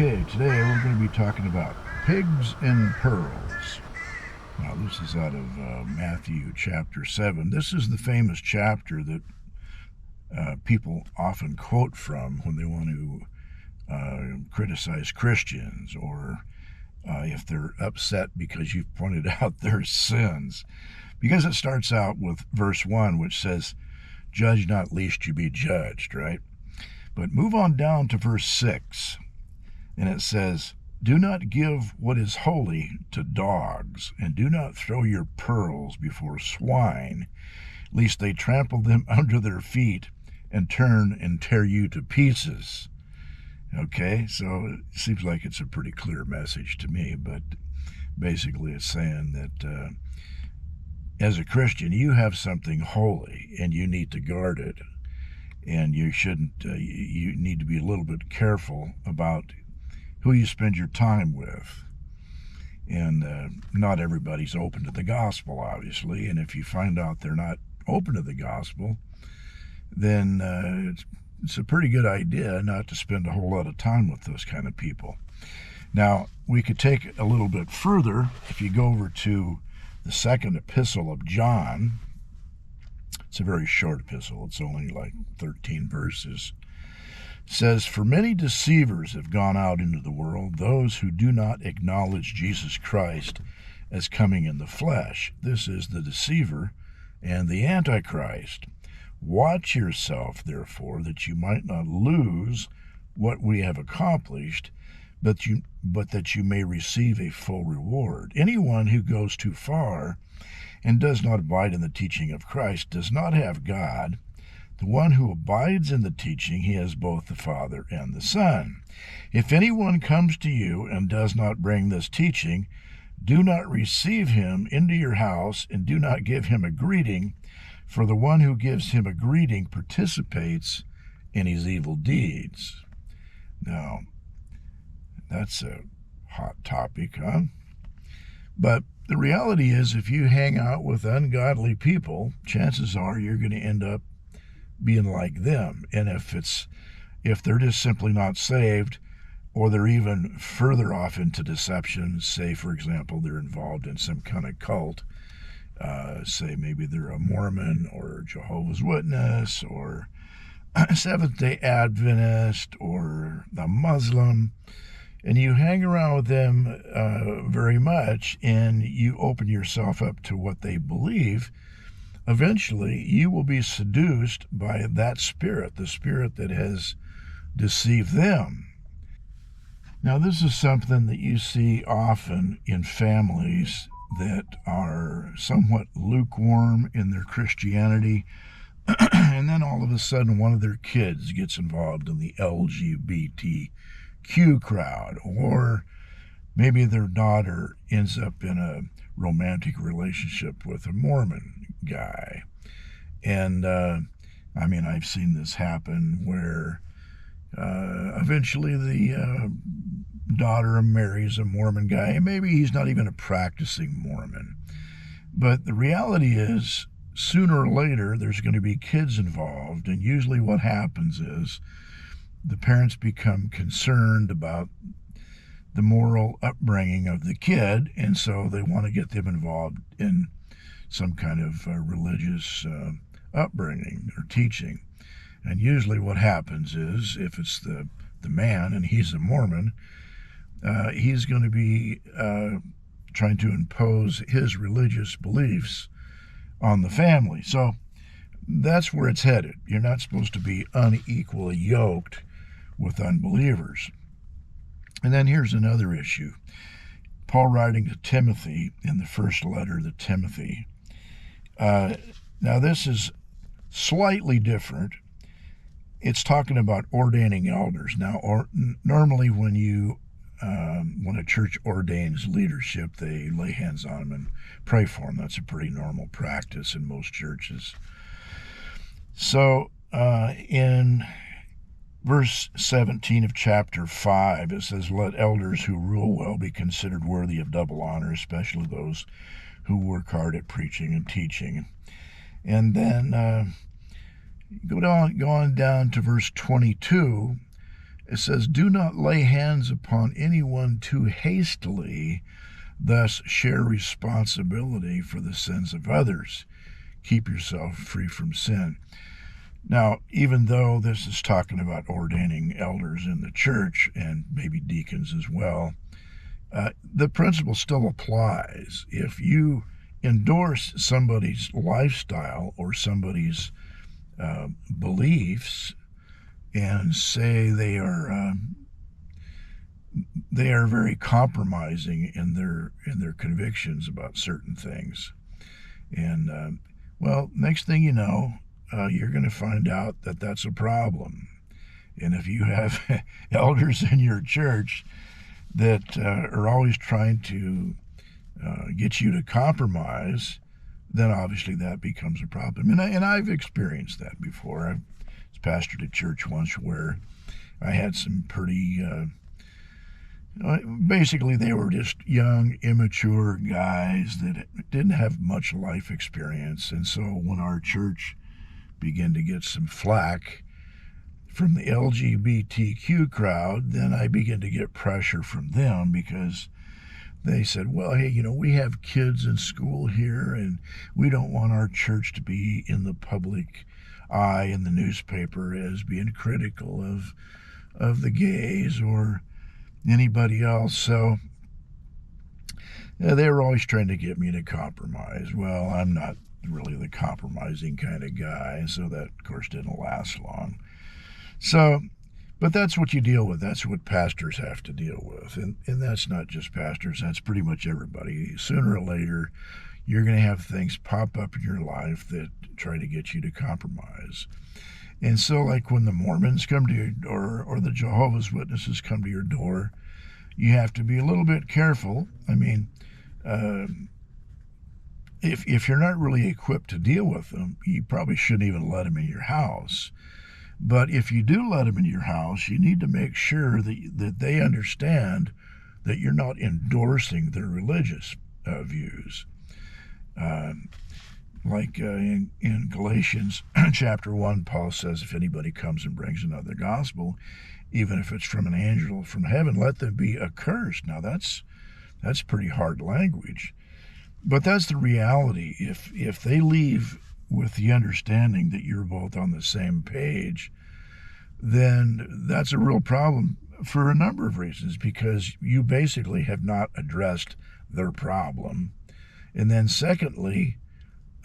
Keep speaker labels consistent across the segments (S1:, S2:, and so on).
S1: Okay, today we're going to be talking about pigs and pearls. Now, this is out of Matthew chapter 7. This is the famous chapter that people often quote from when they want to criticize Christians or if they're upset because you've pointed out their sins. Because it starts out with verse 1, which says, "Judge not, lest you be judged," right? But move on down to verse 6. And it says, "Do not give what is holy to dogs, and do not throw your pearls before swine, lest they trample them under their feet and turn and tear you to pieces." Okay, so it seems like it's a pretty clear message to me, but basically it's saying that as a Christian, you have something holy and you need to guard it, and you shouldn't, you need to be a little bit careful about who you spend your time with. And not everybody's open to the gospel, obviously. And if you find out they're not open to the gospel, then it's a pretty good idea not to spend a whole lot of time with those kind of people. Now, we could take it a little bit further. If you go over to the second epistle of John, it's a very short epistle. It's only like 13 verses. Says, "For many deceivers have gone out into the world, those who do not acknowledge Jesus Christ as coming in the flesh. This is the deceiver and the Antichrist. Watch yourself, therefore, that you might not lose what we have accomplished, but that you may receive a full reward. Anyone who goes too far and does not abide in the teaching of Christ does not have God. The one who abides in the teaching, he has both the Father and the Son. If anyone comes to you and does not bring this teaching, do not receive him into your house, and do not give him a greeting, for the one who gives him a greeting participates in his evil deeds." Now, that's a hot topic, huh? But the reality is, if you hang out with ungodly people, chances are you're going to end up being like them. And if they're just simply not saved, or they're even further off into deception, say, for example, they're involved in some kind of cult, say maybe they're a Mormon or Jehovah's Witness or Seventh-day Adventist or a Muslim, and you hang around with them very much and you open yourself up to what they believe, eventually you will be seduced by that spirit, the spirit that has deceived them. Now, this is something that you see often in families that are somewhat lukewarm in their Christianity, and then all of a sudden one of their kids gets involved in the LGBTQ crowd, or maybe their daughter ends up in a romantic relationship with a Mormon guy. And I've seen this happen where eventually the daughter marries a Mormon guy, and maybe he's not even a practicing Mormon. But the reality is, sooner or later, there's going to be kids involved, and usually what happens is the parents become concerned about the moral upbringing of the kid, and so they want to get them involved in some kind of religious upbringing or teaching. And usually what happens is, if it's the man and he's a Mormon, he's going to be trying to impose his religious beliefs on the family. So that's where it's headed. You're not supposed to be unequally yoked with unbelievers. And then here's another issue. Paul writing to Timothy in the first letter to Timothy. Now this is slightly different. It's talking about ordaining elders. Now, normally when a church ordains leadership, they lay hands on them and pray for them. That's a pretty normal practice in most churches. So in verse 17 of chapter 5, it says, "Let elders who rule well be considered worthy of double honor, especially those who work hard at preaching and teaching." And then go on down to verse 22, It says, do not lay hands upon anyone too hastily, thus share responsibility for the sins of others. Keep yourself free from sin. Now, even though this is talking about ordaining elders in the church and maybe deacons as well, the principle still applies. If you endorse somebody's lifestyle or somebody's beliefs and say they are very compromising in their convictions about certain things, and well, next thing you know, you're going to find out that that's a problem. And if you have elders in your church that are always trying to get you to compromise, then obviously that becomes a problem. And I've experienced that before. I was pastored a church once where I had some pretty, basically they were just young, immature guys that didn't have much life experience. And so when our church began to get some flack from the LGBTQ crowd, then I began to get pressure from them because they said, well, hey, we have kids in school here and we don't want our church to be in the public eye in the newspaper as being critical of the gays or anybody else. So they were always trying to get me to compromise. Well, I'm not really the compromising kind of guy, so that, of course, didn't last long. So, but that's what you deal with. That's what pastors have to deal with. And that's not just pastors. That's pretty much everybody. Sooner or later, you're going to have things pop up in your life that try to get you to compromise. And so, like when the Mormons come to your door or the Jehovah's Witnesses come to your door, you have to be a little bit careful. I mean, if you're not really equipped to deal with them, you probably shouldn't even let them in your house. But if you do let them in your house, you need to make sure that they understand that you're not endorsing their religious views. Like in Galatians chapter 1, Paul says, if anybody comes and brings another gospel, even if it's from an angel from heaven, let them be accursed. Now that's pretty hard language. But that's the reality. If they leave with the understanding that you're both on the same page, then that's a real problem for a number of reasons, because you basically have not addressed their problem. And then secondly,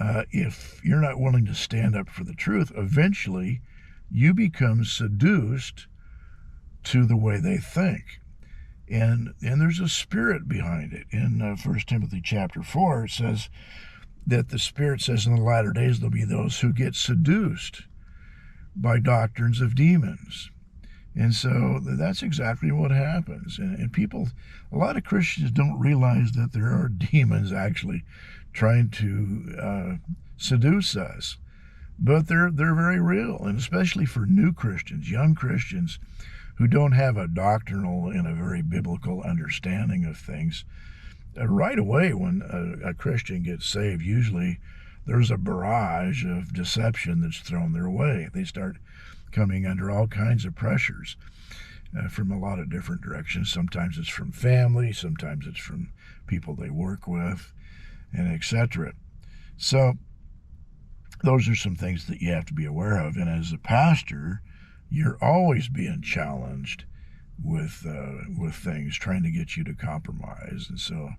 S1: if you're not willing to stand up for the truth, eventually you become seduced to the way they think. And there's a spirit behind it. In 1 Timothy chapter 4, it says that the Spirit says in the latter days there'll be those who get seduced by doctrines of demons. And so that's exactly what happens. And people, a lot of Christians don't realize that there are demons actually trying to seduce us. But they're very real, and especially for new Christians, young Christians, who don't have a doctrinal and a very biblical understanding of things. Right away when a Christian gets saved, usually there's a barrage of deception that's thrown their way. They start coming under all kinds of pressures from a lot of different directions. Sometimes it's from family, sometimes it's from people they work with, and etc. So those are some things that you have to be aware of. And as a pastor, you're always being challenged with things trying to get you to compromise. And so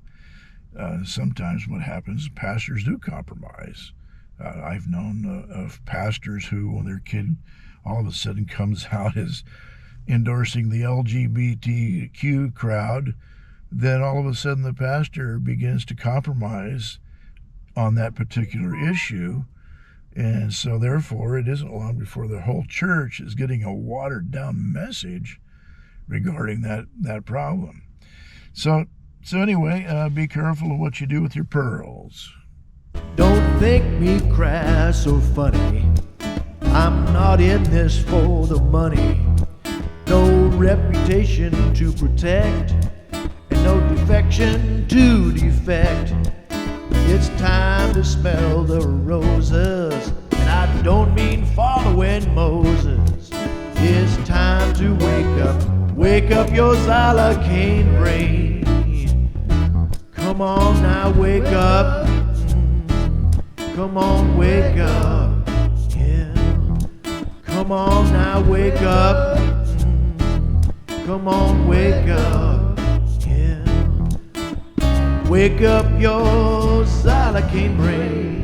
S1: sometimes what happens is pastors do compromise. I've known of pastors who, when their kid all of a sudden comes out as endorsing the LGBTQ crowd, then all of a sudden the pastor begins to compromise on that particular issue. And so therefore it isn't long before the whole church is getting a watered down message regarding that problem. So anyway, be careful of what you do with your pearls.
S2: Don't think me crass or funny. I'm not in this for the money. No reputation to protect, and no defection to defect. It's time to smell the roses, and I don't mean following Moses. It's time to wake up. Wake up your Xylocaine brain. Come on now, wake up. Come on, wake up. Yeah. Come on now, wake up. Come on, wake up. Yeah. Wake up your Xylocaine brain.